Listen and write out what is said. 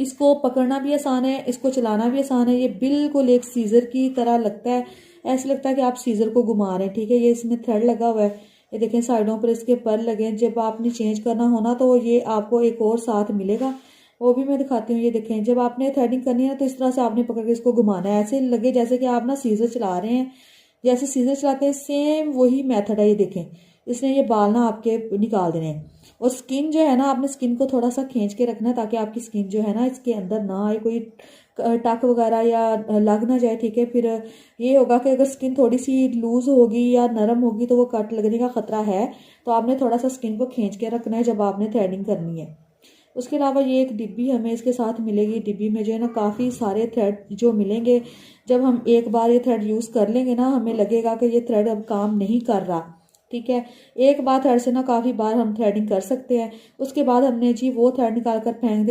इसको पकड़ना भी आसान है, इसको चलाना भी आसान है। ये बिल्कुल एक सीजर की तरह लगता है, ऐसे लगता है कि आप सीजर को घुमा रहे हैं। ठीक है, ये इसमें थ्रेड लगा हुआ है, ये देखें साइडों पर इसके पर लगे हैं। जब आपने चेंज करना होना तो ये आपको एक और साथ मिलेगा, वो भी मैं दिखाती हूँ। ये देखें, जब आपने थ्रेडिंग करनी है तो इस तरह से आपने पकड़ के इसको घुमाना है, ऐसे लगे जैसे कि आप ना सीजर चला रहे हैं। जैसे सीजर चलाते हैं सेम वही मेथड है। ये देखें, इसने ये बाल ना आपके निकाल देने हैं। और स्किन जो है ना, आपने स्किन को थोड़ा सा खींच के रखना है ताकि आपकी स्किन जो है ना इसके अंदर ना आए, कोई टक वगैरह या लग ना जाए। ठीक है, फिर ये होगा कि अगर स्किन थोड़ी सी लूज होगी या नरम होगी तो वो कट लगने का खतरा है। तो आपने थोड़ा सा स्किन को खींच के रखना है जब आपने थ्रेडिंग करनी है। उसके अलावा ये एक डिब्बी हमें इसके साथ मिलेगी। डिब्बी में जो है ना काफ़ी सारे थ्रेड जो मिलेंगे। जब हम एक बार ये थ्रेड यूज़ कर लेंगे ना, हमें लगेगा कि ये थ्रेड अब काम नहीं कर रहा। ठीक है, एक बार थ्रेड से ना काफ़ी बार हम थ्रेडिंग कर सकते हैं। उसके बाद हमने जी वो थ्रेड निकाल कर फेंक देना।